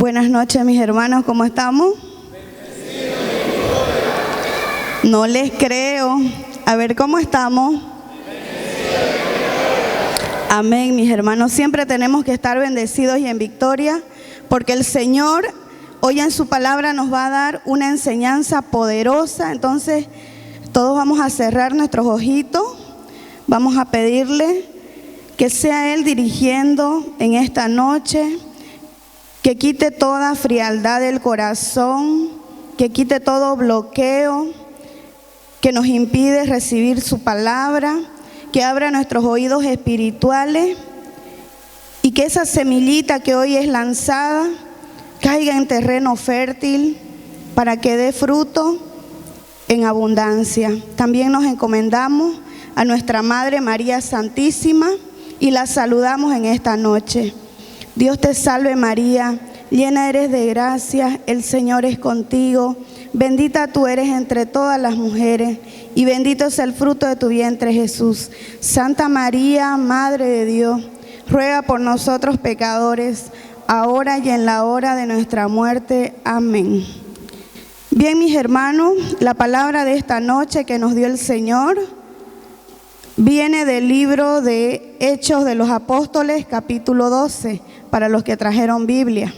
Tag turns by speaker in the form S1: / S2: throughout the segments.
S1: Buenas noches, mis hermanos, ¿cómo estamos? No les creo. A ver, ¿cómo estamos? Amén, mis hermanos. Siempre tenemos que estar bendecidos y en victoria, porque el Señor hoy en su palabra nos va a dar una enseñanza poderosa. Entonces, todos vamos a cerrar nuestros ojitos. Vamos a pedirle que sea Él dirigiendo en esta noche, que quite toda frialdad del corazón, que quite todo bloqueo que nos impide recibir su palabra, que abra nuestros oídos espirituales y que esa semillita que hoy es lanzada caiga en terreno fértil para que dé fruto en abundancia. También nos encomendamos a nuestra Madre María Santísima y la saludamos en esta noche. Dios te salve María, llena eres de gracia, el Señor es contigo. Bendita tú eres entre todas las mujeres y bendito es el fruto de tu vientre Jesús. Santa María, Madre de Dios, ruega por nosotros pecadores, ahora y en la hora de nuestra muerte. Amén. Bien, mis hermanos, la palabra de esta noche que nos dio el Señor viene del libro de Hechos de los Apóstoles, capítulo 12, para los que trajeron Biblia.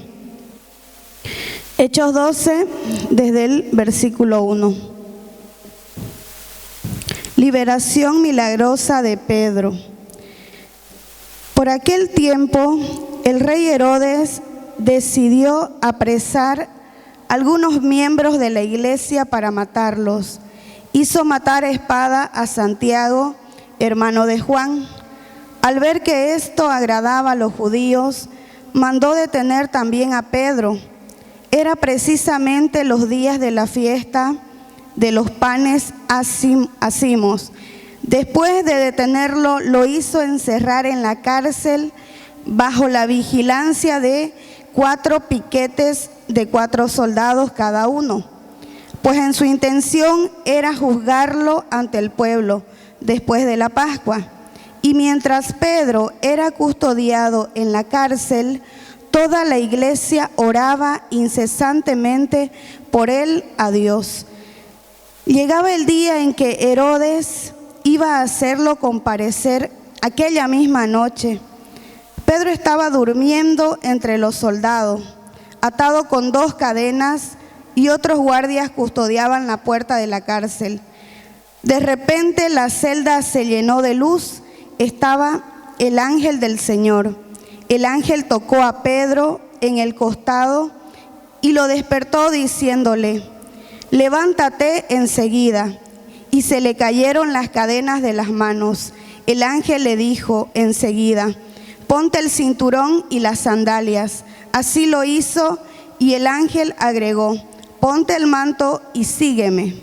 S1: Hechos 12, desde el versículo 1. Liberación milagrosa de Pedro. Por aquel tiempo, el rey Herodes decidió apresar algunos miembros de la iglesia para matarlos. Hizo matar a espada a Santiago, hermano de Juan. Al ver que esto agradaba a los judíos, mandó detener también a Pedro. Era precisamente los días de la fiesta de los panes Acimos. Después de detenerlo, lo hizo encerrar en la cárcel bajo la vigilancia de 4 piquetes de 4 soldados cada uno, pues en su intención era juzgarlo ante el pueblo después de la Pascua. Y mientras Pedro era custodiado en la cárcel, toda la iglesia oraba incesantemente por él a Dios. Llegaba el día en que Herodes iba a hacerlo comparecer aquella misma noche. Pedro estaba durmiendo entre los soldados, atado con 2 cadenas, y otros guardias custodiaban la puerta de la cárcel. De repente la celda se llenó de luz. Estaba el ángel del Señor. El ángel tocó a Pedro en el costado y lo despertó diciéndole: levántate enseguida. Y se le cayeron las cadenas de las manos. El ángel le dijo enseguida: ponte el cinturón y las sandalias. Así lo hizo y el ángel agregó: ponte el manto y sígueme.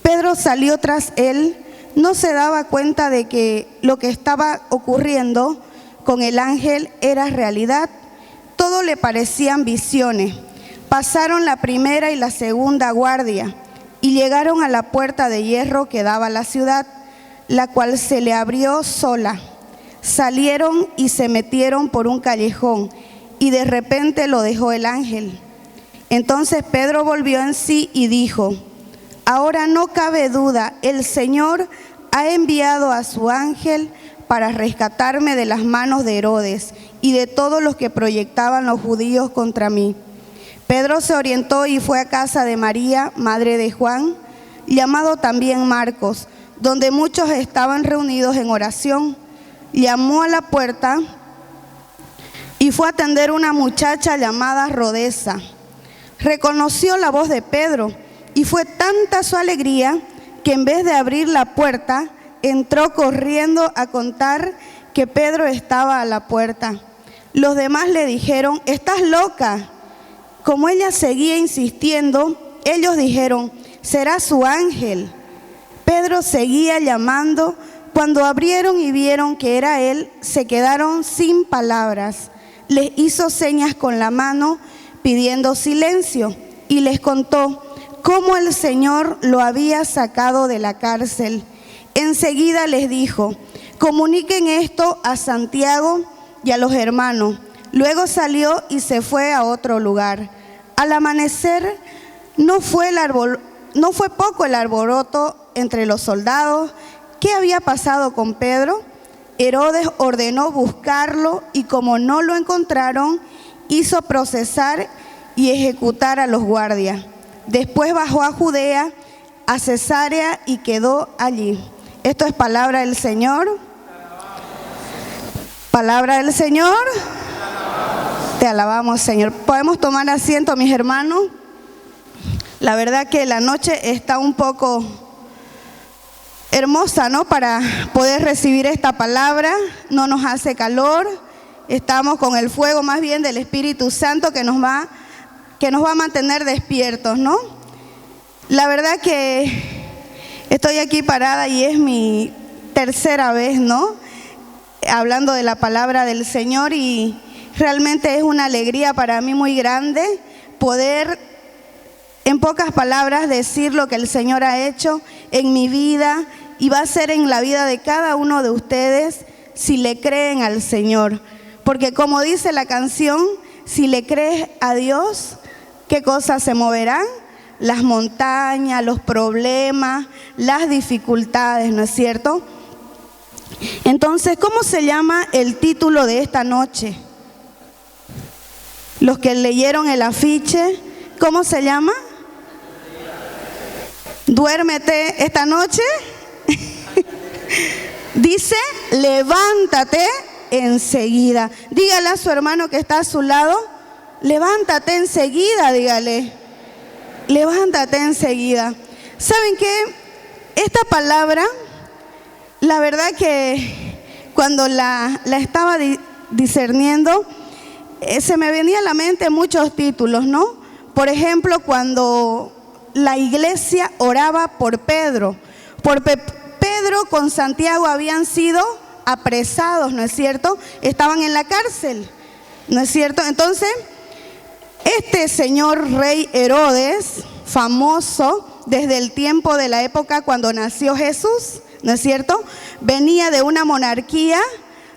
S1: Pedro salió tras él. No se daba cuenta de que lo que estaba ocurriendo con el ángel era realidad. Todo le parecían visiones. Pasaron la primera y la segunda guardia y llegaron a la puerta de hierro que daba a la ciudad, la cual se le abrió sola. Salieron y se metieron por un callejón y de repente lo dejó el ángel. Entonces Pedro volvió en sí y dijo: ahora no cabe duda, el Señor ha enviado a su ángel para rescatarme de las manos de Herodes y de todos los que proyectaban los judíos contra mí. Pedro se orientó y fue a casa de María, madre de Juan, llamado también Marcos, donde muchos estaban reunidos en oración. Llamó a la puerta y fue a atender una muchacha llamada Rodesa. Reconoció la voz de Pedro y fue tanta su alegría que en vez de abrir la puerta, entró corriendo a contar que Pedro estaba a la puerta. Los demás le dijeron: estás loca. Como ella seguía insistiendo, ellos dijeron: será su ángel. Pedro seguía llamando. Cuando abrieron y vieron que era él, se quedaron sin palabras. Les hizo señas con la mano pidiendo silencio y les contó cómo el Señor lo había sacado de la cárcel. Enseguida les dijo: comuniquen esto a Santiago y a los hermanos. Luego salió y se fue a otro lugar. Al amanecer no fue poco el alboroto entre los soldados. ¿Qué había pasado con Pedro? Herodes ordenó buscarlo y como no lo encontraron, hizo procesar y ejecutar a los guardias. Después bajó a Judea, a Cesarea y quedó allí. Esto es palabra del Señor. Palabra del Señor. Te alabamos, Señor. Podemos tomar asiento, mis hermanos. La verdad que la noche está un poco hermosa, ¿no? Para poder recibir esta palabra. No nos hace calor. Estamos con el fuego más bien del Espíritu Santo que nos va a mantener despiertos, ¿no? La verdad que estoy aquí parada y es mi tercera vez, ¿no? Hablando de la palabra del Señor, y realmente es una alegría para mí muy grande poder, en pocas palabras, decir lo que el Señor ha hecho en mi vida y va a hacer en la vida de cada uno de ustedes si le creen al Señor. Porque como dice la canción, si le crees a Dios, ¿qué cosas se moverán? Las montañas, los problemas, las dificultades, ¿no es cierto? Entonces, ¿cómo se llama el título de esta noche? Los que leyeron el afiche, ¿cómo se llama? Duérmete esta noche. Dice, levántate enseguida. Dígale a su hermano que está a su lado, levántate enseguida, dígale. Levántate enseguida. ¿Saben qué? Esta palabra, la verdad que cuando la estaba discerniendo, se me venía a la mente muchos títulos, ¿no? Por ejemplo, cuando la iglesia oraba por Pedro. Pedro con Santiago habían sido apresados, ¿no es cierto? Estaban en la cárcel, ¿no es cierto? Entonces, este señor rey Herodes, famoso desde el tiempo de la época cuando nació Jesús, ¿no es cierto? Venía de una monarquía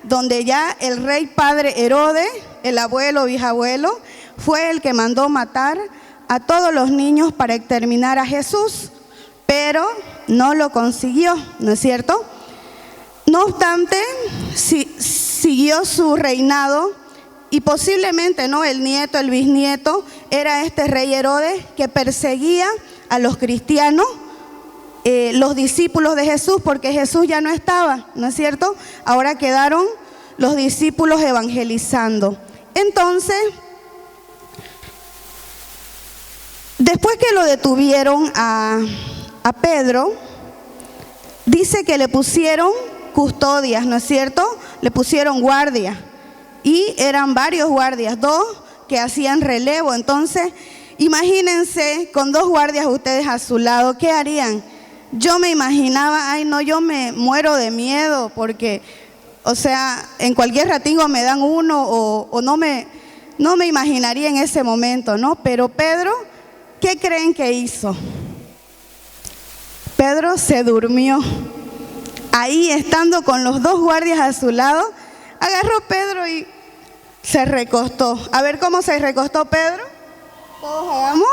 S1: donde ya el rey padre Herodes, el abuelo, bisabuelo, fue el que mandó matar a todos los niños para exterminar a Jesús, pero no lo consiguió, ¿no es cierto? No obstante, siguió su reinado y posiblemente, ¿no?, el nieto, el bisnieto, era este rey Herodes que perseguía a los cristianos, los discípulos de Jesús, porque Jesús ya no estaba, ¿no es cierto? Ahora quedaron los discípulos evangelizando. Entonces, después que lo detuvieron a Pedro, dice que le pusieron custodias, ¿no es cierto? Le pusieron guardia y eran varios guardias, 2 que hacían relevo. Entonces, imagínense con 2 guardias ustedes a su lado, ¿qué harían? Yo me imaginaba, ay no, yo me muero de miedo porque, o sea, en cualquier ratingo me dan uno o no me imaginaría en ese momento, ¿no? Pero Pedro, ¿qué creen que hizo? Pedro se durmió. Ahí estando con los 2 guardias a su lado, agarró Pedro y se recostó. A ver cómo se recostó Pedro. Todos hagamos.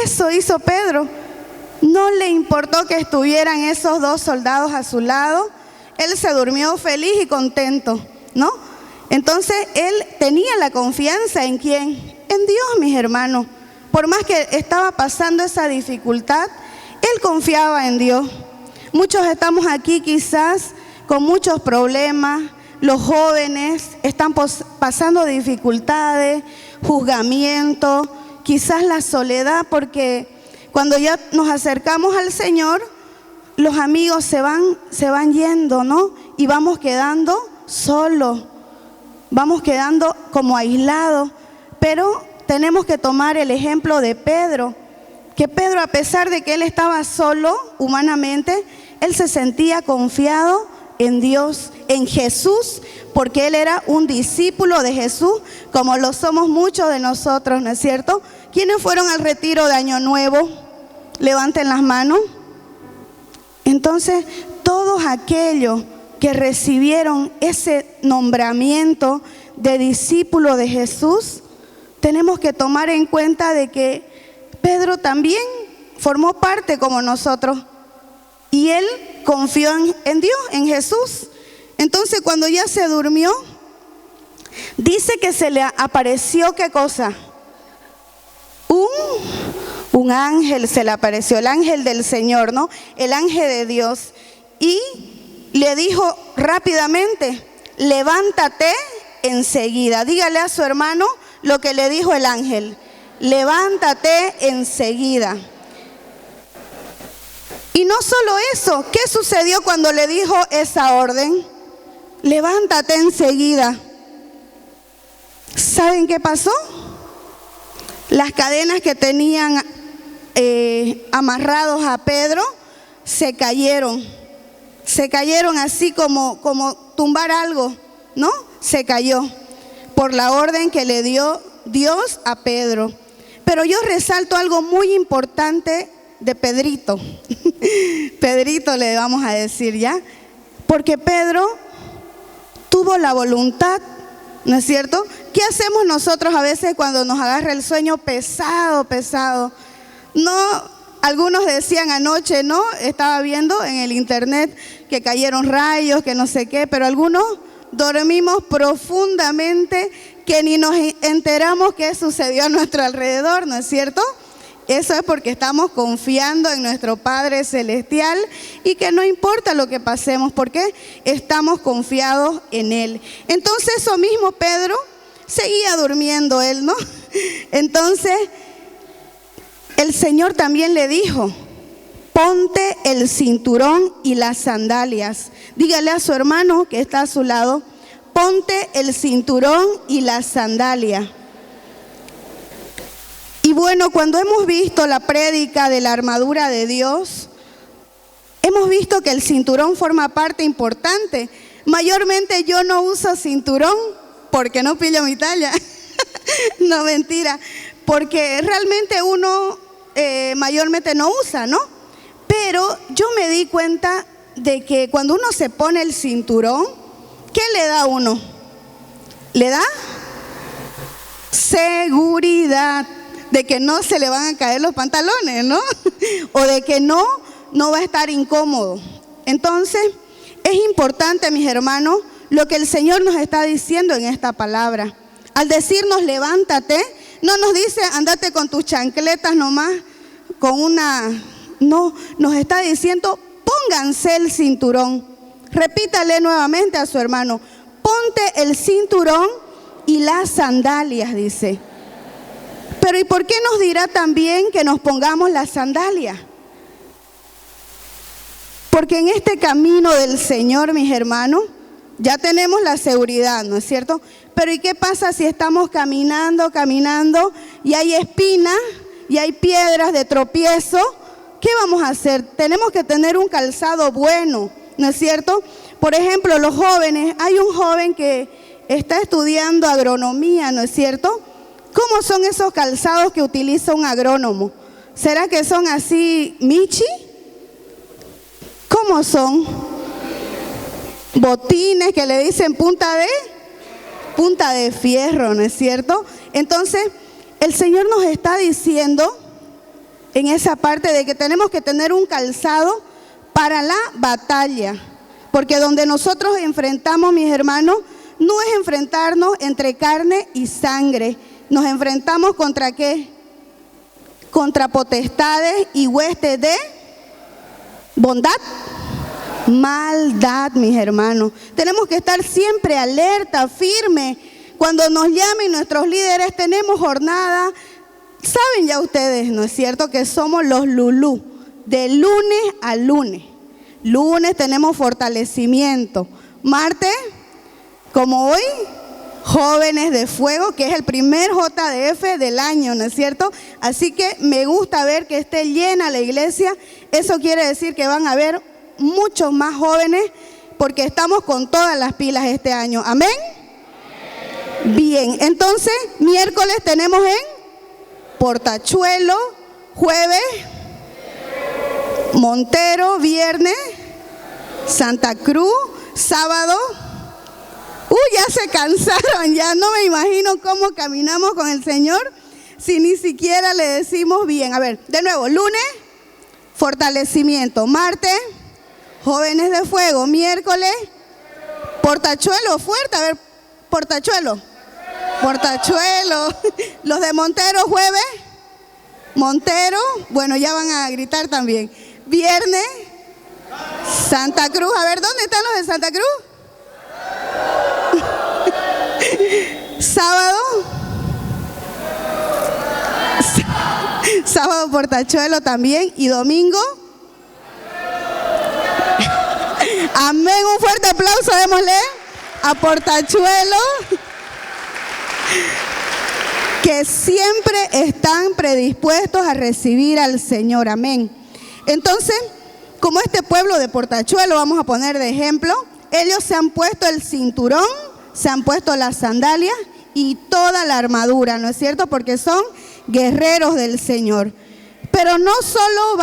S1: Eso hizo Pedro. No le importó que estuvieran esos 2 soldados a su lado. Él se durmió feliz y contento, ¿no? Entonces él tenía la confianza ¿en quién? En Dios, mis hermanos. Por más que estaba pasando esa dificultad, él confiaba en Dios. Muchos estamos aquí quizás con muchos problemas. Los jóvenes están pasando dificultades, juzgamiento, quizás la soledad, porque cuando ya nos acercamos al Señor, los amigos se van yendo, ¿no? Y vamos quedando solos, vamos quedando como aislados. Pero tenemos que tomar el ejemplo de Pedro, que Pedro, a pesar de que él estaba solo humanamente, él se sentía confiado en Dios, en Jesús, porque él era un discípulo de Jesús, como lo somos muchos de nosotros, ¿no es cierto? ¿Quiénes fueron al retiro de Año Nuevo? Levanten las manos. Entonces, todos aquellos que recibieron ese nombramiento de discípulo de Jesús, tenemos que tomar en cuenta de que Pedro también formó parte como nosotros y él confió en Dios, en Jesús. Entonces cuando ya se durmió, dice que se le apareció, ¿qué cosa? Un ángel se le apareció, el ángel del Señor, ¿no? El ángel de Dios. Y le dijo rápidamente, levántate enseguida. Dígale a su hermano lo que le dijo el ángel. Levántate enseguida. Y no solo eso, ¿qué sucedió cuando le dijo esa orden? Levántate enseguida. ¿Saben qué pasó? Las cadenas que tenían amarrados a Pedro se cayeron así como tumbar algo, ¿no? Se cayó por la orden que le dio Dios a Pedro. Pero yo resalto algo muy importante de Pedrito. Pedrito le vamos a decir, ¿ya? Porque Pedro tuvo la voluntad, ¿no es cierto? ¿Qué hacemos nosotros a veces cuando nos agarra el sueño pesado? No, algunos decían anoche, ¿no? Estaba viendo en el internet que cayeron rayos, que no sé qué, pero algunos dormimos profundamente que ni nos enteramos qué sucedió a nuestro alrededor, ¿no es cierto? Eso es porque estamos confiando en nuestro Padre Celestial y que no importa lo que pasemos, porque estamos confiados en Él. Entonces eso mismo Pedro seguía durmiendo él, ¿no? Entonces el Señor también le dijo, ponte el cinturón y las sandalias. Dígale a su hermano que está a su lado, ponte el cinturón y las sandalias. Y bueno, cuando hemos visto la prédica de la armadura de Dios, hemos visto que el cinturón forma parte importante. Mayormente yo no uso cinturón porque no pillo mi talla. No, mentira. Porque realmente uno mayormente no usa, ¿no? Pero yo me di cuenta de que cuando uno se pone el cinturón, ¿qué le da a uno? Le da seguridad de que no se le van a caer los pantalones, ¿no? O de que no va a estar incómodo. Entonces, es importante, mis hermanos, lo que el Señor nos está diciendo en esta palabra. Al decirnos levántate, no nos dice andate con tus chancletas nomás, no, nos está diciendo pónganse el cinturón. Repítale nuevamente a su hermano, ponte el cinturón y las sandalias, dice. Pero ¿y por qué nos dirá también que nos pongamos las sandalias? Porque en este camino del Señor, mis hermanos, ya tenemos la seguridad, ¿no es cierto? Pero ¿y qué pasa si estamos caminando y hay espinas y hay piedras de tropiezo? ¿Qué vamos a hacer? Tenemos que tener un calzado bueno, ¿no es cierto? Por ejemplo, los jóvenes, hay un joven que está estudiando agronomía, ¿no es cierto? ¿Cómo son esos calzados que utiliza un agrónomo? ¿Será que son así, Michi? ¿Cómo son? Botines que le dicen punta de fierro, ¿no es cierto? Entonces, el Señor nos está diciendo en esa parte de que tenemos que tener un calzado para la batalla. Porque donde nosotros enfrentamos, mis hermanos, no es enfrentarnos entre carne y sangre. Nos enfrentamos ¿contra qué? Contra potestades y huestes de bondad, maldad, mis hermanos. Tenemos que estar siempre alerta, firme. Cuando nos llamen nuestros líderes, tenemos jornada. Saben ya ustedes, ¿no es cierto?, que somos los Lulú, de lunes a lunes. Lunes tenemos fortalecimiento. Martes, como hoy, Jóvenes de Fuego, que es el primer JDF del año, ¿no es cierto? Así que me gusta ver que esté llena la iglesia. Eso quiere decir que van a haber muchos más jóvenes porque estamos con todas las pilas este año. ¿Amén? Bien, entonces, miércoles tenemos en Portachuelo, jueves, Montero, viernes, Santa Cruz, sábado, Ya se cansaron, ya no me imagino cómo caminamos con el Señor si ni siquiera le decimos bien. A ver, de nuevo, lunes, fortalecimiento. Martes, jóvenes de fuego. Miércoles, portachuelo, fuerte. A ver, portachuelo. Portachuelo. Los de Montero, jueves, Montero. Bueno, ya van a gritar también. Viernes, Santa Cruz. A ver, ¿dónde están los de Santa Cruz? Sábado portachuelo también, y domingo. Amén, un fuerte aplauso, démosle a portachuelo, que siempre están predispuestos a recibir al Señor. Amén. Entonces, como este pueblo de portachuelo, vamos a poner de ejemplo, ellos se han puesto el cinturón, se han puesto las sandalias y toda la armadura, ¿no es cierto? Porque son guerreros del Señor. Pero no solo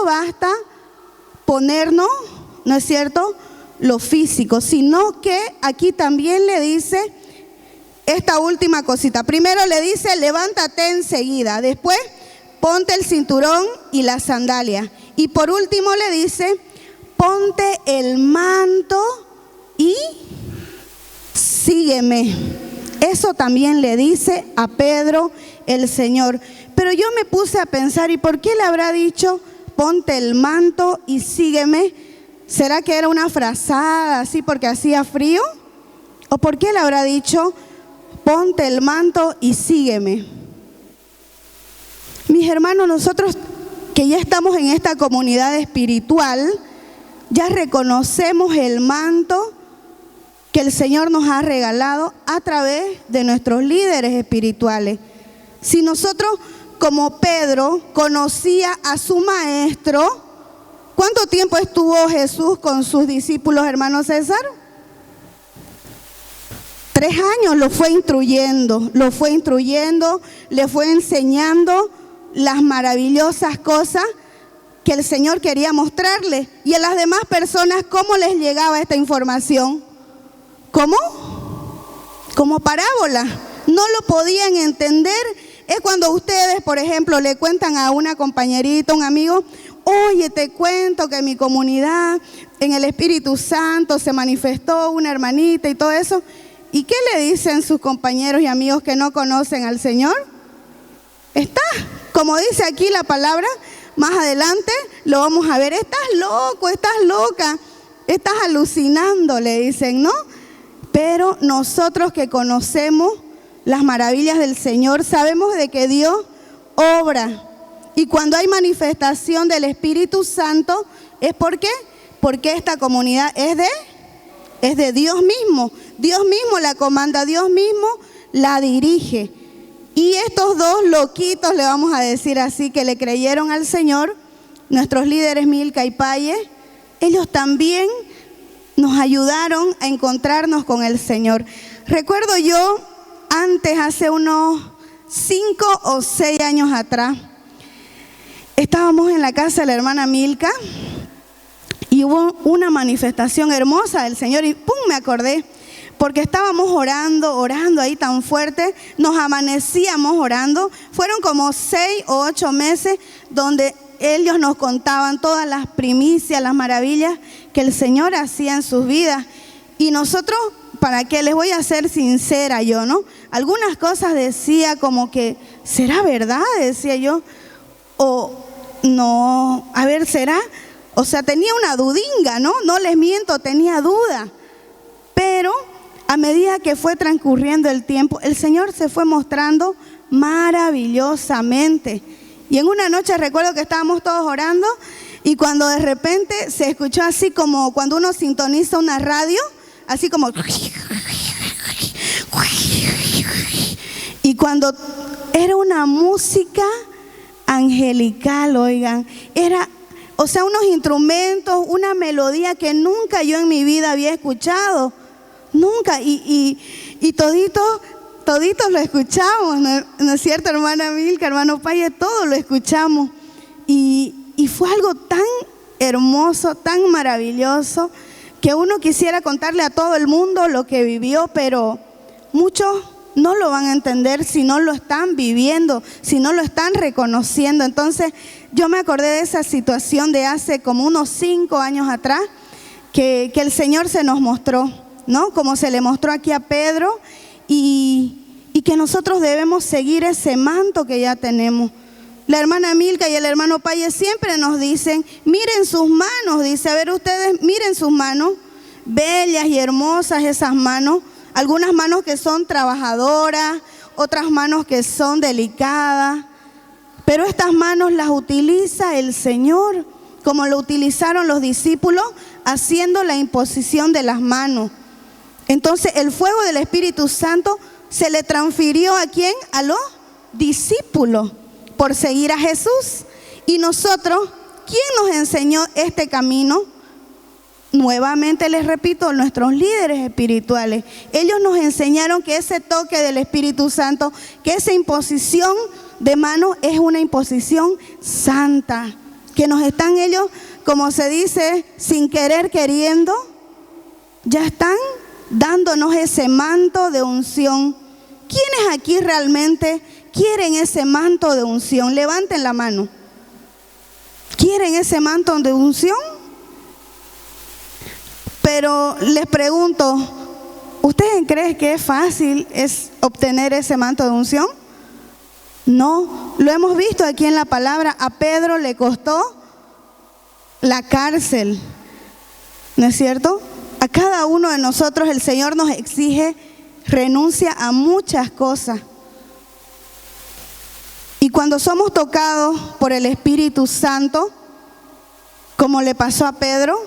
S1: basta ponernos, ¿no es cierto?, lo físico, sino que aquí también le dice esta última cosita. Primero le dice, levántate enseguida. Después, ponte el cinturón y las sandalias. Y por último le dice, ponte el manto y sígueme. Eso también le dice a Pedro el Señor. Pero yo me puse a pensar, ¿y por qué le habrá dicho, ponte el manto y sígueme? ¿Será que era una frazada así porque hacía frío? ¿O por qué le habrá dicho, ponte el manto y sígueme? Mis hermanos, nosotros que ya estamos en esta comunidad espiritual, ya reconocemos el manto que el Señor nos ha regalado a través de nuestros líderes espirituales. Si nosotros, como Pedro, conocía a su maestro, ¿cuánto tiempo estuvo Jesús con sus discípulos, hermano César? 3 años lo fue instruyendo, le fue enseñando las maravillosas cosas que el Señor quería mostrarle. Y a las demás personas, ¿cómo les llegaba esta información? ¿Cómo? Como parábola. No lo podían entender. Es cuando ustedes, por ejemplo, le cuentan a una compañerita, un amigo, oye, te cuento que en mi comunidad, en el Espíritu Santo, se manifestó una hermanita y todo eso. ¿Y qué le dicen sus compañeros y amigos que no conocen al Señor? Está, como dice aquí la palabra, más adelante lo vamos a ver. Estás loco, estás loca, estás alucinando, le dicen, ¿no? Pero nosotros que conocemos las maravillas del Señor, sabemos de que Dios obra. Y cuando hay manifestación del Espíritu Santo, ¿es por qué? Porque esta comunidad es de Dios mismo. Dios mismo la comanda, Dios mismo la dirige. Y estos dos loquitos, le vamos a decir así, que le creyeron al Señor, nuestros líderes Milka y Paye, ellos también nos ayudaron a encontrarnos con el Señor. Recuerdo yo, antes, hace unos 5 o 6 años atrás, estábamos en la casa de la hermana Milka y hubo una manifestación hermosa del Señor y ¡pum! Me acordé. Porque estábamos orando ahí tan fuerte, nos amanecíamos orando. Fueron como 6 o 8 meses donde ellos nos contaban todas las primicias, las maravillas que el Señor hacía en sus vidas. Y nosotros, ¿para qué? Les voy a ser sincera yo, ¿no? Algunas cosas decía como que, ¿será verdad? Decía yo. O no, a ver, ¿será? O sea, tenía una dudinga, ¿no? No les miento, tenía duda. Pero a medida que fue transcurriendo el tiempo, el Señor se fue mostrando maravillosamente. Y en una noche recuerdo que estábamos todos orando y cuando de repente se escuchó así como cuando uno sintoniza una radio, así como... Y cuando era una música angelical, oigan, era, o sea, unos instrumentos, una melodía que nunca yo en mi vida había escuchado. Nunca, y toditos lo escuchamos, ¿no es cierto, hermana Milka, hermano Paye? Todos lo escuchamos. Y fue algo tan hermoso, tan maravilloso, que uno quisiera contarle a todo el mundo lo que vivió, pero muchos no lo van a entender si no lo están viviendo, si no lo están reconociendo. Entonces yo me acordé de esa situación de hace como unos 5 años atrás, que el Señor se nos mostró, ¿no? Como se le mostró aquí a Pedro, y que nosotros debemos seguir ese manto que ya tenemos. La hermana Milka y el hermano Paye siempre nos dicen, miren sus manos, dice, a ver ustedes, miren sus manos, bellas y hermosas esas manos, algunas manos que son trabajadoras, otras manos que son delicadas, pero estas manos las utiliza el Señor, como lo utilizaron los discípulos, haciendo la imposición de las manos. Entonces el fuego del Espíritu Santo se le transfirió ¿a quién? A los discípulos, por seguir a Jesús. Y nosotros, ¿quién nos enseñó este camino? Nuevamente les repito, nuestros líderes espirituales. Ellos nos enseñaron que ese toque del Espíritu Santo, que esa imposición de manos es una imposición santa, que nos están ellos, como se dice, sin querer queriendo, ya están dándonos ese manto de unción. ¿Quiénes aquí realmente quieren ese manto de unción? Levanten la mano. ¿Quieren ese manto de unción? Pero les pregunto, ¿ustedes creen que es fácil obtener ese manto de unción? No, lo hemos visto aquí en la palabra. A Pedro le costó la cárcel, ¿no es cierto? A cada uno de nosotros el Señor nos exige renuncia a muchas cosas. Y cuando somos tocados por el Espíritu Santo, como le pasó a Pedro,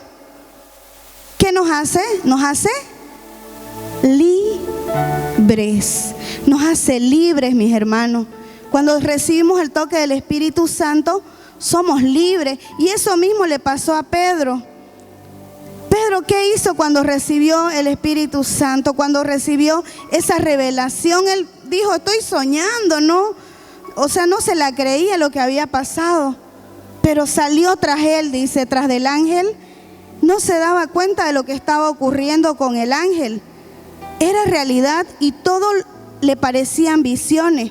S1: ¿qué nos hace? Nos hace libres. Nos hace libres, mis hermanos. Cuando recibimos el toque del Espíritu Santo, somos libres. Y eso mismo le pasó a Pedro. Pedro, ¿qué hizo cuando recibió el Espíritu Santo? Cuando recibió esa revelación, él dijo, estoy soñando, ¿no? O sea, no se la creía lo que había pasado. Pero salió tras él, dice, tras del ángel. No se daba cuenta de lo que estaba ocurriendo con el ángel. Era realidad y todo le parecían visiones.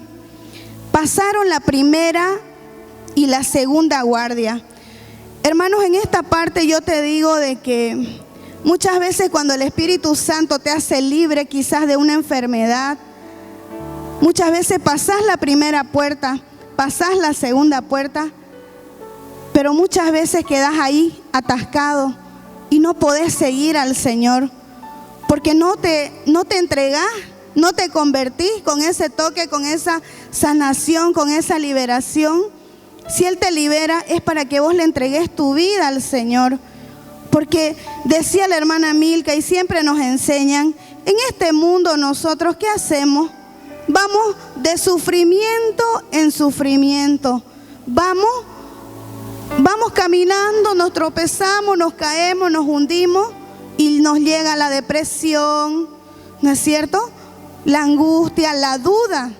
S1: Pasaron la primera y la segunda guardia. Hermanos, en esta parte yo te digo de que muchas veces cuando el Espíritu Santo te hace libre quizás de una enfermedad, muchas veces pasás la primera puerta, pasás la segunda puerta, pero muchas veces quedás ahí atascado y no podés seguir al Señor porque no te entregás, no te convertís con ese toque, con esa sanación, con esa liberación. Si Él te libera es para que vos le entregues tu vida al Señor. Porque decía la hermana Milka y siempre nos enseñan, en este mundo nosotros ¿qué hacemos? Vamos de sufrimiento en sufrimiento. Vamos caminando, nos tropezamos, nos caemos, nos hundimos y nos llega la depresión, ¿no es cierto? La angustia, la duda.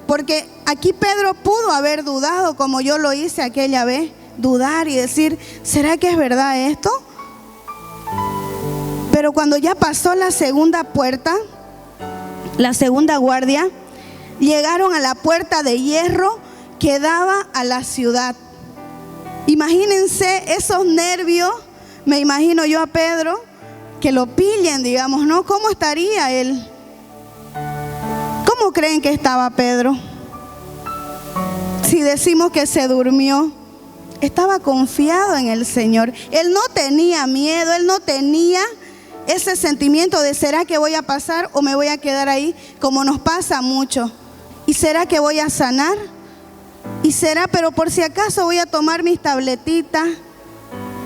S1: Porque aquí Pedro pudo haber dudado como yo lo hice aquella vez, dudar y decir, ¿será que es verdad esto? Pero cuando ya pasó la segunda puerta, la segunda guardia, llegaron a la puerta de hierro que daba a la ciudad. Imagínense esos nervios, me imagino yo a Pedro, que lo pillen, digamos, ¿no? ¿Cómo estaría él? ¿Cómo creen que estaba Pedro? Si decimos que se durmió, estaba confiado en el Señor. Él no tenía miedo, él no tenía ese sentimiento de ¿será que voy a pasar o me voy a quedar ahí? Como nos pasa mucho. ¿Y será que voy a sanar? ¿Y será, pero por si acaso voy a tomar mis tabletitas?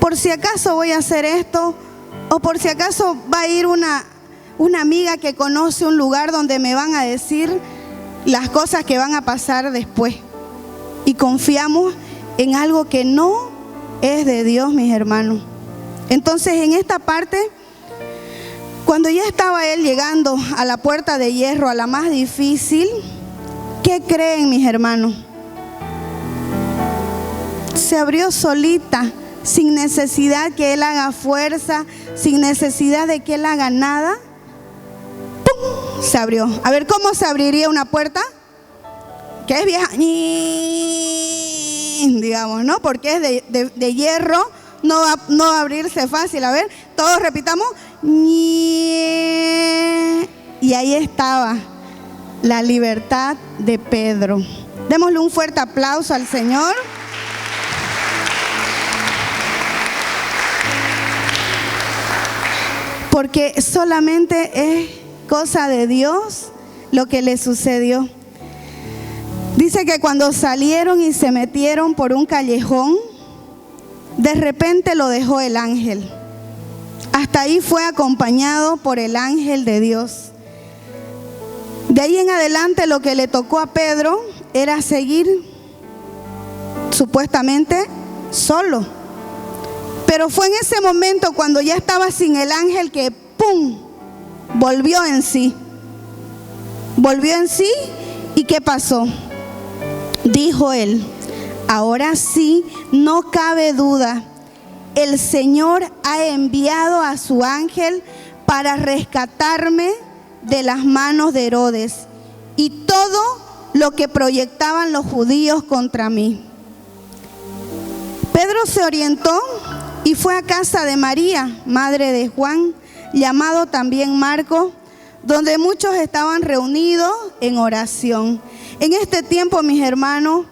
S1: ¿Por si acaso voy a hacer esto? ¿O por si acaso va a ir una amiga que conoce un lugar donde me van a decir las cosas que van a pasar después? Y confiamos en algo que no es de Dios, mis hermanos. Entonces, en esta parte, cuando ya estaba él llegando a la puerta de hierro, a la más difícil, ¿qué creen, mis hermanos? Se abrió solita, sin necesidad que él haga fuerza, sin necesidad de que él haga nada. ¡Pum! Se abrió. A ver, ¿cómo se abriría una puerta? Que es vieja, digamos, ¿no? Porque es de hierro, no va a abrirse fácil. A ver, todos repitamos. Y ahí estaba la libertad de Pedro. Démosle un fuerte aplauso al Señor. Porque solamente es cosa de Dios lo que le sucedió. Dice que cuando salieron y se metieron por un callejón, de repente lo dejó el ángel. Hasta ahí fue acompañado por el ángel de Dios. De ahí en adelante lo que le tocó a Pedro era seguir supuestamente solo. Pero fue en ese momento cuando ya estaba sin el ángel que ¡pum! Volvió en sí. Volvió en sí y ¿qué pasó? Dijo él, ahora sí, no cabe duda, el Señor ha enviado a su ángel para rescatarme de las manos de Herodes y todo lo que proyectaban los judíos contra mí. Pedro se orientó y fue a casa de María, madre de Juan, llamado también Marcos, donde muchos estaban reunidos en oración. En este tiempo, mis hermanos,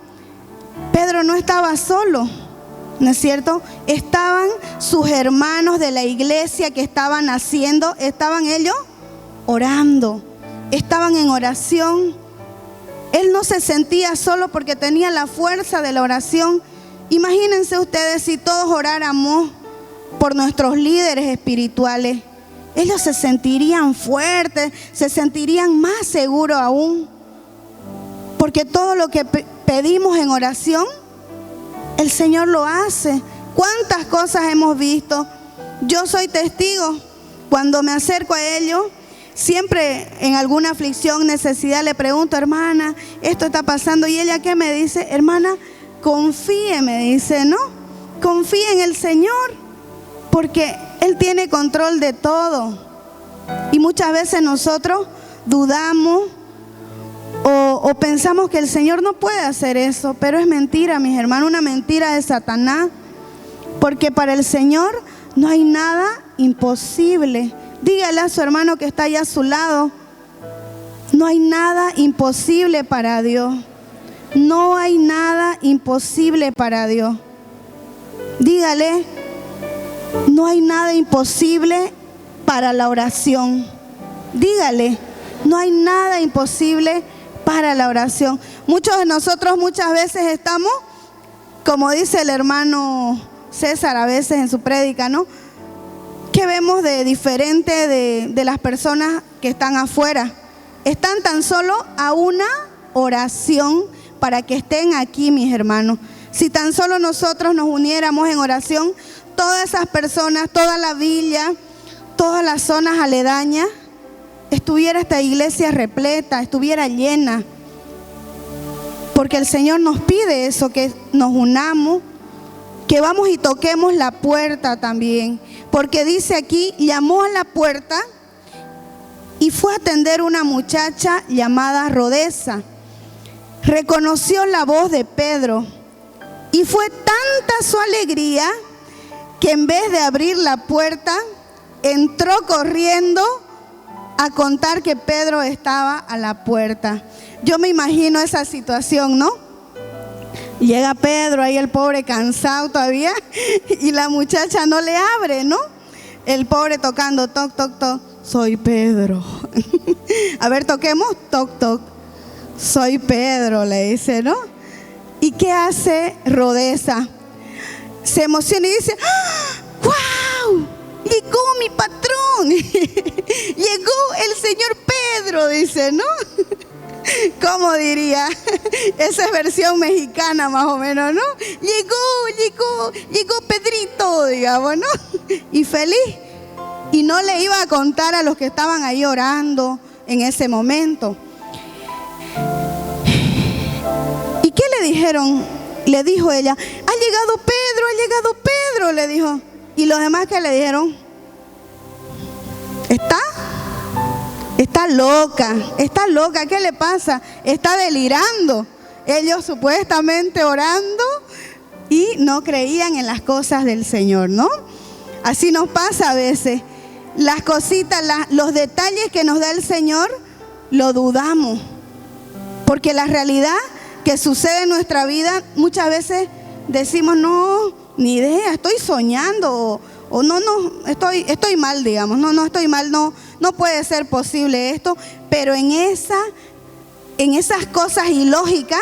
S1: Pedro no estaba solo, ¿no es cierto? Estaban sus hermanos de la iglesia que estaban haciendo, estaban ellos orando, estaban en oración. Él no se sentía solo porque tenía la fuerza de la oración. Imagínense ustedes si todos oráramos por nuestros líderes espirituales. Ellos se sentirían fuertes, se sentirían más seguros aún. Porque todo lo que pedimos en oración, el Señor lo hace. ¿Cuántas cosas hemos visto? Yo soy testigo. Cuando me acerco a ellos, siempre en alguna aflicción, necesidad, le pregunto, hermana, esto está pasando. Y ella, ¿qué me dice? Hermana, confíe, me dice, ¿no? Confíe en el Señor, porque Él tiene control de todo. Y muchas veces nosotros dudamos o pensamos que el Señor no puede hacer eso, pero es mentira, mis hermanos, una mentira de Satanás, porque para el Señor no hay nada imposible. Dígale a su hermano que está allá a su lado, no hay nada imposible para Dios. No hay nada imposible para Dios. Dígale, no hay nada imposible para la oración. Dígale, no hay nada imposible para la oración. Muchos de nosotros muchas veces estamos, como dice el hermano César a veces en su prédica, ¿no? ¿Qué vemos de diferente de las personas que están afuera? Están tan solo a una oración para que estén aquí, mis hermanos. Si tan solo nosotros nos uniéramos en oración, todas esas personas, toda la villa, todas las zonas aledañas, estuviera esta iglesia repleta, estuviera llena. Porque el Señor nos pide eso, que nos unamos, que vamos y toquemos la puerta también. Porque dice aquí, llamó a la puerta y fue a atender una muchacha llamada Rodesa. Reconoció la voz de Pedro y fue tanta su alegría que en vez de abrir la puerta, entró corriendo a contar que Pedro estaba a la puerta. Yo me imagino esa situación, ¿no? Llega Pedro, ahí el pobre cansado todavía, y la muchacha no le abre, ¿no? El pobre tocando, toc, toc, toc. Soy Pedro. A ver, toquemos, toc, toc. Soy Pedro, le dice, ¿no? ¿Y qué hace Rodesa? Se emociona y dice, ¡wow! Llegó mi patrón. Llegó el señor Pedro, dice, ¿no? ¿Cómo diría? Esa es versión mexicana más o menos, ¿no? Llegó Pedrito, digamos, ¿no? Y feliz. Y no le iba a contar a los que estaban ahí orando en ese momento. ¿Y qué le dijeron? Le dijo ella, ha llegado Pedro, le dijo. Y los demás que le dijeron, está loca, ¿qué le pasa? Está delirando. Ellos supuestamente orando y no creían en las cosas del Señor, ¿no? Así nos pasa a veces. Las cositas, los detalles que nos da el Señor, lo dudamos. Porque la realidad que sucede en nuestra vida, muchas veces decimos, no, ni idea, estoy soñando, o no, estoy mal, digamos, no estoy mal, no puede ser posible esto. Pero en esas cosas ilógicas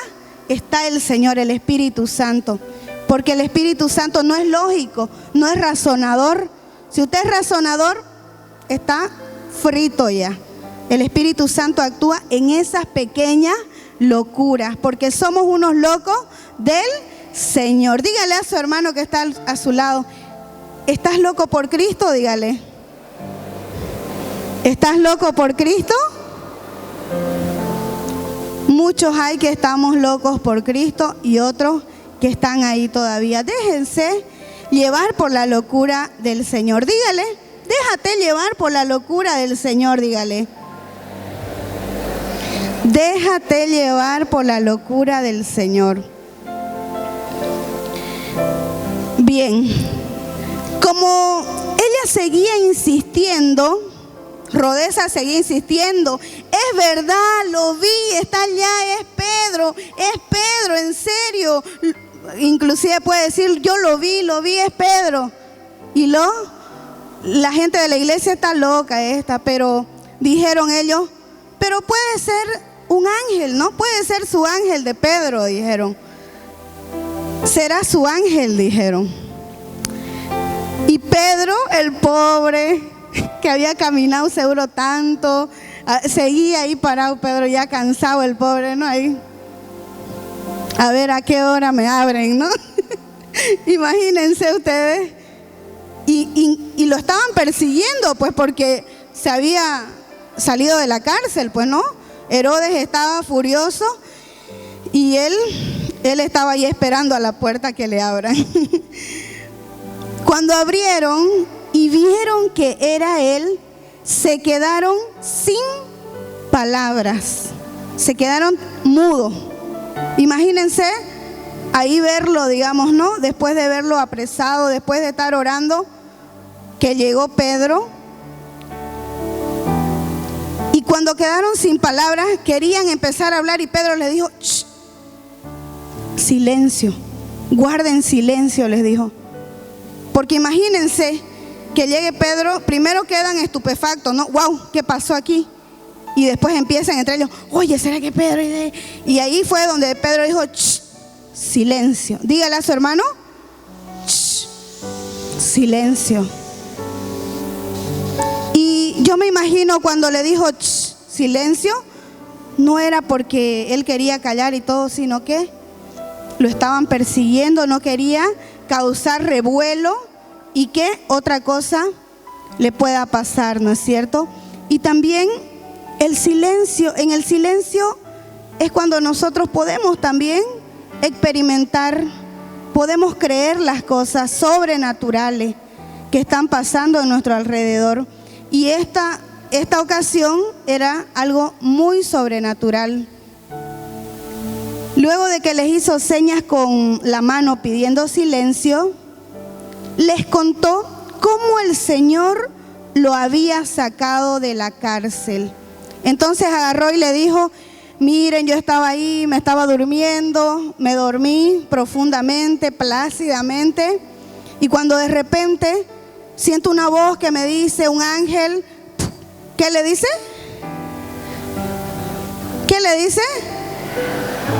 S1: está el Señor, el Espíritu Santo. Porque el Espíritu Santo no es lógico, no es razonador. Si usted es razonador, está frito ya. El Espíritu Santo actúa en esas pequeñas locuras, porque somos unos locos del Señor. Dígale a su hermano que está a su lado, ¿estás loco por Cristo? Dígale. ¿Estás loco por Cristo? Muchos hay que estamos locos por Cristo y otros que están ahí todavía. Déjense llevar por la locura del Señor. Dígale, déjate llevar por la locura del Señor, dígale. Déjate llevar por la locura del Señor. Bien, como ella seguía insistiendo, Rodesa seguía insistiendo, es verdad, lo vi, está allá, es Pedro, en serio. Inclusive puede decir, yo lo vi, es Pedro. Y la gente de la iglesia está loca pero dijeron ellos, pero puede ser un ángel, ¿no? Puede ser su ángel de Pedro, dijeron. Será su ángel, dijeron. Y Pedro, el pobre, que había caminado seguro tanto, seguía ahí parado, Pedro ya cansado, el pobre, ¿no? Ahí, a ver a qué hora me abren, ¿no? Imagínense ustedes. Y lo estaban persiguiendo, pues, porque se había salido de la cárcel, pues, ¿no? Herodes estaba furioso y él estaba ahí esperando a la puerta que le abran. Cuando abrieron y vieron que era él, se quedaron sin palabras, se quedaron mudos. Imagínense ahí verlo, digamos, ¿no? Después de verlo apresado, después de estar orando, que llegó Pedro. Y cuando quedaron sin palabras, querían empezar a hablar y Pedro les dijo, ¡shh! Silencio, guarden silencio, les dijo. Porque imagínense que llegue Pedro, primero quedan estupefactos, ¿no? ¡Wow! ¿Qué pasó aquí? Y después empiezan entre ellos, oye, ¿será que Pedro? Y ahí fue donde Pedro dijo, ¡shh! Silencio. Dígale a su hermano, ¡shh! Silencio. Y yo me imagino cuando le dijo, ¡shh! Silencio, no era porque él quería callar y todo, sino que lo estaban persiguiendo, no quería causar revuelo y que otra cosa le pueda pasar, ¿no es cierto? Y también el silencio, en el silencio es cuando nosotros podemos también experimentar, podemos creer las cosas sobrenaturales que están pasando a nuestro alrededor. Y esta ocasión era algo muy sobrenatural. Luego de que les hizo señas con la mano pidiendo silencio, les contó cómo el Señor lo había sacado de la cárcel. Entonces agarró y le dijo, miren, yo estaba ahí, me estaba durmiendo, me dormí profundamente, plácidamente, y cuando de repente siento una voz que me dice, un ángel, ¿qué le dice? ¿Qué le dice?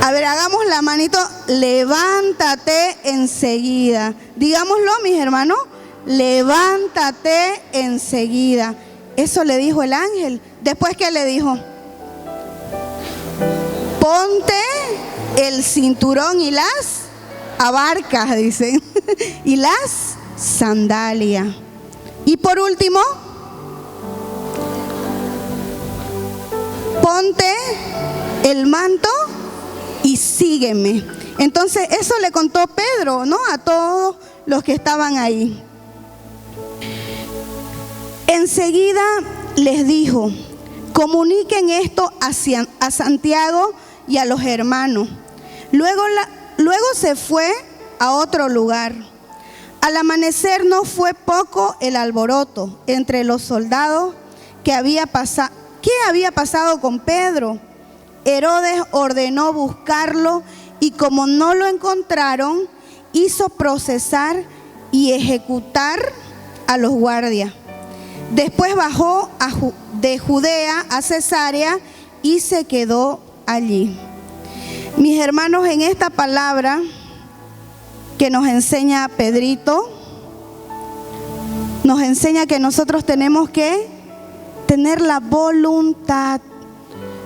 S1: A ver, hagamos la manito, levántate enseguida. Digámoslo, mis hermanos, levántate enseguida. Eso le dijo el ángel. Después, ¿qué le dijo? Ponte el cinturón y las abarcas, dicen, y las sandalias. Y por último, ponte el manto y sígueme. Entonces eso le contó Pedro, ¿no? A todos los que estaban ahí. Enseguida les dijo: comuniquen esto a Santiago y a los hermanos. Luego se fue a otro lugar. Al amanecer no fue poco el alboroto entre los soldados. ¿Qué había pasado con Pedro? Herodes ordenó buscarlo y como no lo encontraron, hizo procesar y ejecutar a los guardias. Después bajó de Judea a Cesarea y se quedó allí. Mis hermanos, en esta palabra que nos enseña Pedrito, nos enseña que nosotros tenemos que tener la voluntad,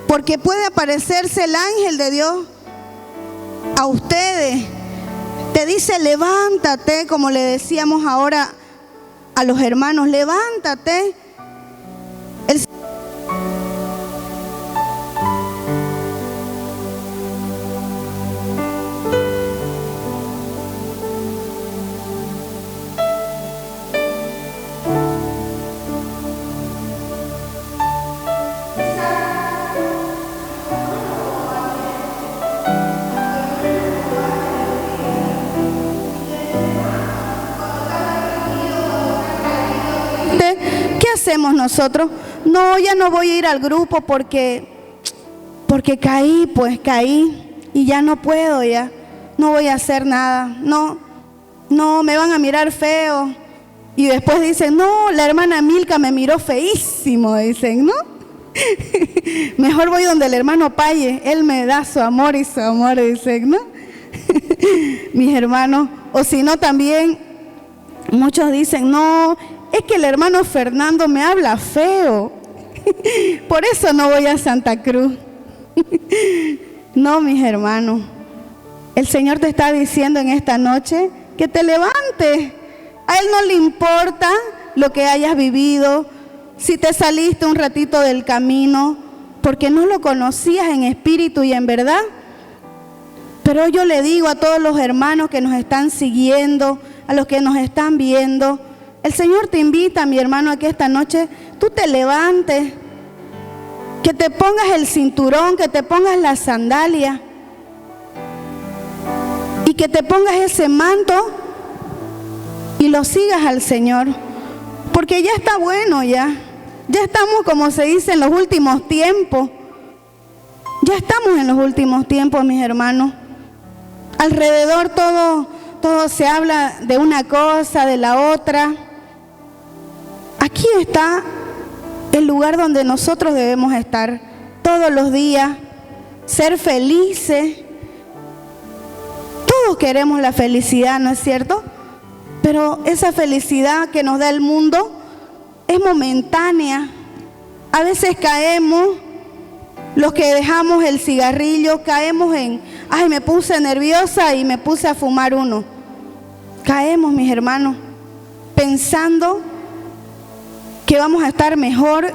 S1: porque puede aparecerse el ángel de Dios a ustedes, te dice levántate, como le decíamos ahora a los hermanos, levántate. ¿Qué hacemos nosotros? No, ya no voy a ir al grupo porque caí y ya no puedo, ya no voy a hacer nada, no, me van a mirar feo. Y después dicen, no, la hermana Milka me miró feísimo, dicen, ¿no? Mejor voy donde el hermano Paye, él me da su amor y su amor, dicen, ¿no? Mis hermanos, o si no también muchos dicen, no, es que el hermano Fernando me habla feo, por eso no voy a Santa Cruz. No, mis hermanos, el Señor te está diciendo en esta noche que te levantes. A Él no le importa lo que hayas vivido, si te saliste un ratito del camino, porque no lo conocías en espíritu y en verdad. Pero yo le digo a todos los hermanos que nos están siguiendo, a los que nos están viendo, el Señor te invita, mi hermano, a que esta noche tú te levantes, que te pongas el cinturón, que te pongas la sandalia y que te pongas ese manto y lo sigas al Señor, porque ya está bueno, ya estamos, como se dice, en los últimos tiempos. Ya estamos en los últimos tiempos, mis hermanos. Alrededor todo se habla de una cosa, de la otra. Aquí está el lugar donde nosotros debemos estar todos los días, ser felices. Todos queremos la felicidad, ¿no es cierto? Pero esa felicidad que nos da el mundo es momentánea. A veces caemos, los que dejamos el cigarrillo, caemos en, ay, me puse nerviosa y me puse a fumar uno. Caemos, mis hermanos, pensando que vamos a estar mejor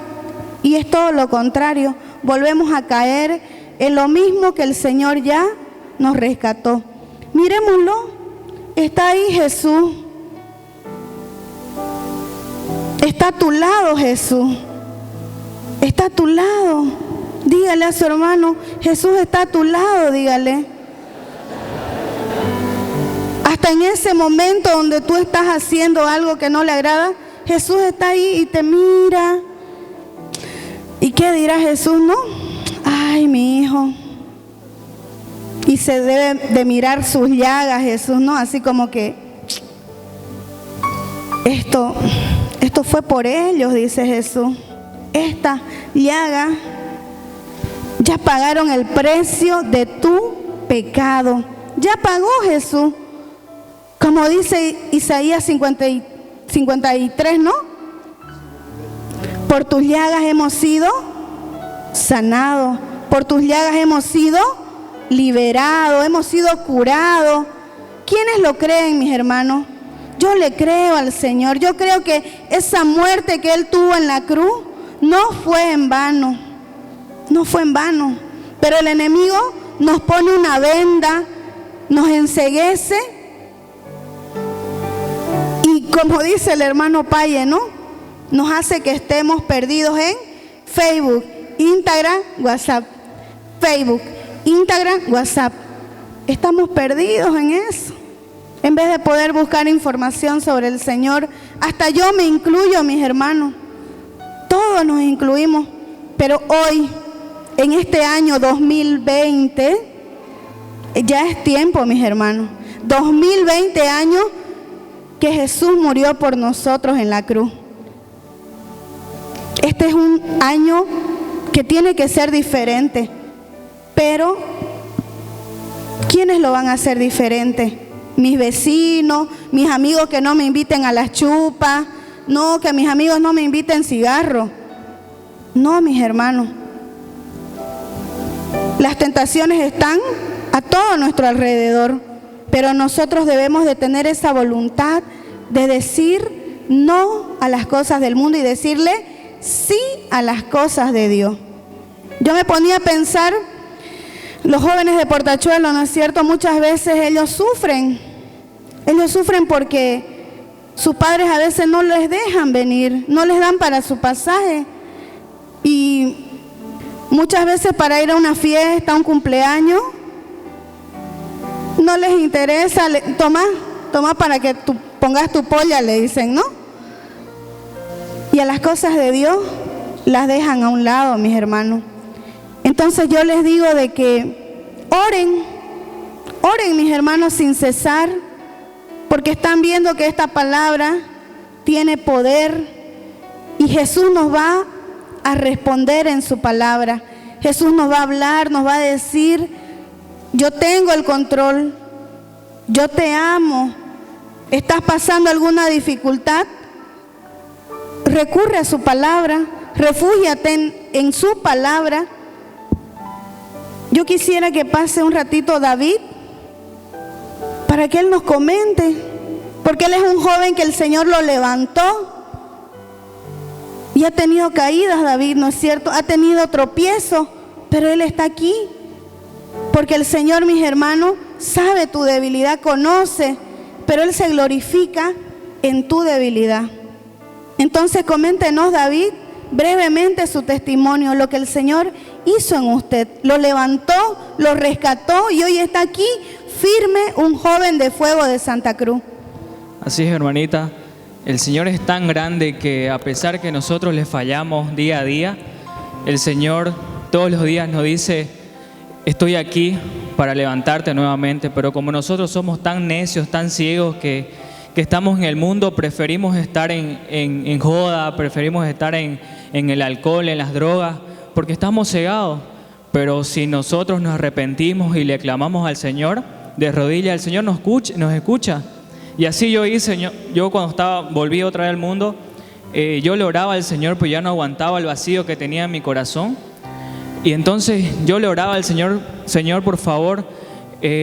S1: y es todo lo contrario. Volvemos a caer en lo mismo que el Señor ya nos rescató. Miremoslo, está ahí Jesús. Está a tu lado Jesús. Está a tu lado. Dígale a su hermano, Jesús está a tu lado, dígale. Hasta en ese momento donde tú estás haciendo algo que no le agrada, Jesús está ahí y te mira. ¿Y qué dirá Jesús, no? Ay, mi hijo. Y se debe de mirar sus llagas, Jesús, ¿no? Así como que esto fue por ellos, dice Jesús. Esta llaga ya pagaron el precio de tu pecado. Ya pagó Jesús. Como dice Isaías 53, ¿no? Por tus llagas hemos sido sanados. Por tus llagas hemos sido liberados, hemos sido curados. ¿Quiénes lo creen, mis hermanos? Yo le creo al Señor. Yo creo que esa muerte que Él tuvo en la cruz no fue en vano. No fue en vano. Pero el enemigo nos pone una venda nos enceguece y, como dice el hermano Paye, ¿no?, nos hace que estemos perdidos en Facebook, Instagram, WhatsApp. Facebook, Instagram, WhatsApp. Estamos perdidos en eso. En vez de poder buscar información sobre el Señor, hasta yo me incluyo, mis hermanos. Todos nos incluimos. Pero hoy, en este año 2020, ya es tiempo, mis hermanos. 2020 años que Jesús murió por nosotros en la cruz. Este es un año que tiene que ser diferente. Pero, ¿quiénes lo van a hacer diferente? Mis vecinos, mis amigos que no me inviten a las chupas, no, que mis amigos no me inviten cigarros. No, mis hermanos. Las tentaciones están a todo nuestro alrededor, pero nosotros debemos de tener esa voluntad de decir no a las cosas del mundo y decirle sí a las cosas de Dios. Yo me ponía a pensar, los jóvenes de Portachuelo, ¿no es cierto? Muchas veces ellos sufren porque sus padres a veces no les dejan venir, no les dan para su pasaje. Y muchas veces para ir a una fiesta, a un cumpleaños, no les interesa, toma para que tú pongas tu polla, le dicen, ¿no? Y a las cosas de Dios las dejan a un lado, mis hermanos. Entonces yo les digo de que oren mis hermanos sin cesar, porque están viendo que esta palabra tiene poder y Jesús nos va a responder en su palabra. Jesús nos va a hablar, nos va a decir, yo tengo el control, yo te amo. ¿Estás pasando alguna dificultad? Recurre a su palabra, refúgiate en su palabra. Yo quisiera que pase un ratito David para que él nos comente, porque él es un joven que el Señor lo levantó y ha tenido caídas, David, ¿no es cierto? Ha tenido tropiezos, pero él está aquí porque el Señor, mis hermanos, sabe tu debilidad, conoce, pero él se glorifica en tu debilidad. Entonces coméntenos, David, brevemente su testimonio, lo que el Señor hizo en usted. Lo levantó, lo rescató y hoy está aquí firme, un joven de fuego de Santa Cruz.
S2: Así es, hermanita. El Señor es tan grande que a pesar que nosotros le fallamos día a día, el Señor todos los días nos dice, estoy aquí para levantarte nuevamente. Pero como nosotros somos tan necios, tan ciegos que estamos en el mundo, preferimos estar en joda, preferimos estar en el alcohol, en las drogas, porque estamos cegados. Pero si nosotros nos arrepentimos y le clamamos al Señor de rodillas, el Señor nos escucha. Y así yo hice. Yo cuando volví otra vez al mundo, yo le oraba al Señor, pues ya no aguantaba el vacío que tenía en mi corazón. Y entonces yo le oraba al Señor, Señor, por favor,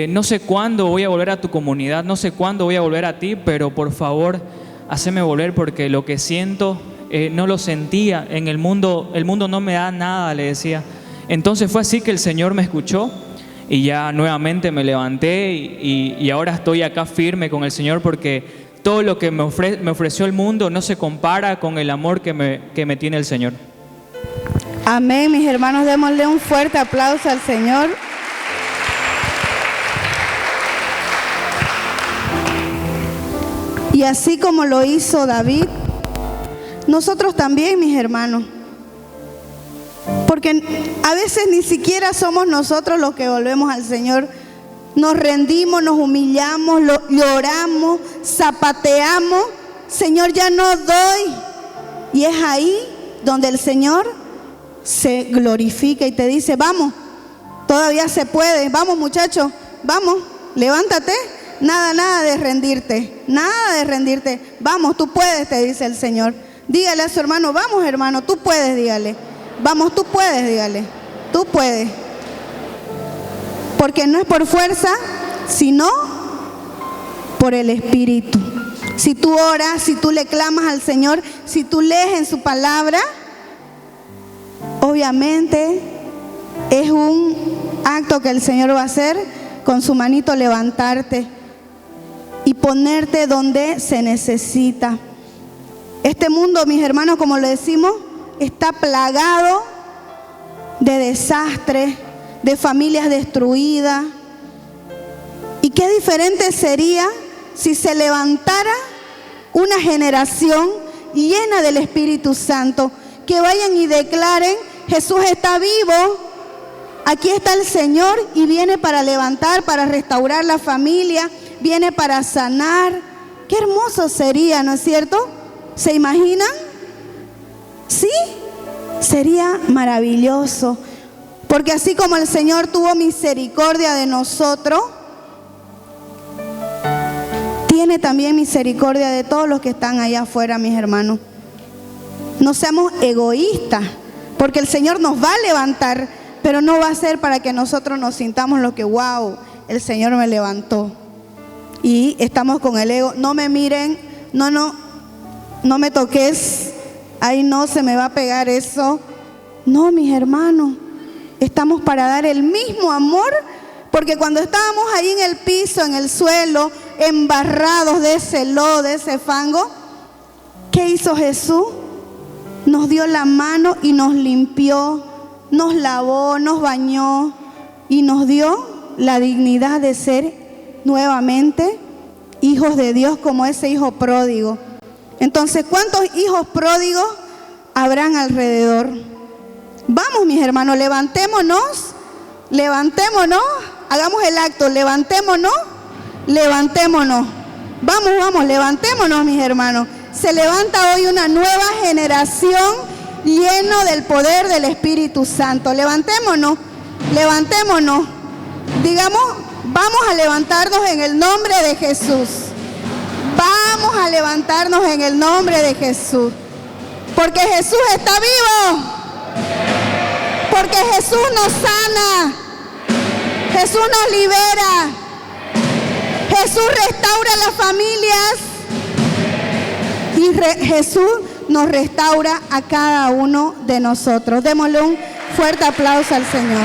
S2: no sé cuándo voy a volver a tu comunidad, no sé cuándo voy a volver a ti, pero por favor, haceme volver, porque lo que siento no lo sentía en el mundo no me da nada, le decía. Entonces fue así que el Señor me escuchó y ya nuevamente me levanté y ahora estoy acá firme con el Señor, porque todo lo que me ofreció el mundo no se compara con el amor que me tiene el Señor.
S1: Amén, mis hermanos, démosle un fuerte aplauso al Señor. Y así como lo hizo David, nosotros también, mis hermanos. Porque a veces ni siquiera somos nosotros los que volvemos al Señor. Nos rendimos, nos humillamos, lloramos, zapateamos. Señor, ya no doy. Y es ahí donde el Señor se glorifica y te dice, vamos, todavía se puede. Vamos, muchachos, vamos, levántate. Nada de rendirte, nada de rendirte. Vamos, tú puedes, te dice el Señor. Dígale a su hermano, vamos hermano, tú puedes, dígale. Vamos, tú puedes, dígale. Tú puedes. Porque no es por fuerza, sino por el Espíritu. Si tú oras, si tú le clamas al Señor, si tú lees en su palabra, obviamente es un acto que el Señor va a hacer con su manito levantarte y ponerte donde se necesita. Este mundo, mis hermanos, como lo decimos, está plagado de desastres, de familias destruidas. Y qué diferente sería si se levantara una generación llena del Espíritu Santo, que vayan y declaren: Jesús está vivo, aquí está el Señor y viene para levantar, para restaurar la familia, viene para sanar. Qué hermoso sería, ¿no es cierto? ¿Se imaginan? Sí, sería maravilloso, porque así como el Señor tuvo misericordia de nosotros, tiene también misericordia de todos los que están allá afuera, mis hermanos. No seamos egoístas, porque el Señor nos va a levantar, pero no va a ser para que nosotros nos sintamos lo que, wow, el Señor me levantó. Y estamos con el ego: no me miren, no me toques, ahí no se me va a pegar eso. No, mis hermanos, estamos para dar el mismo amor, porque cuando estábamos ahí en el piso, en el suelo, embarrados de ese lodo, de ese fango, ¿qué hizo Jesús? Nos dio la mano y nos limpió, nos lavó, nos bañó y nos dio la dignidad de ser nuevamente hijos de Dios, como ese hijo pródigo. Entonces, ¿cuántos hijos pródigos habrán alrededor? Vamos, mis hermanos, levantémonos, hagamos el acto, levantémonos. Vamos, levantémonos, mis hermanos. Se levanta hoy una nueva generación lleno del poder del Espíritu Santo. Levantémonos. Digamos: vamos a levantarnos en el nombre de Jesús. Vamos a levantarnos en el nombre de Jesús. Porque Jesús está vivo. Porque Jesús nos sana. Jesús nos libera. Jesús restaura las familias. Y Jesús nos restaura a cada uno de nosotros. Démosle un fuerte aplauso al Señor.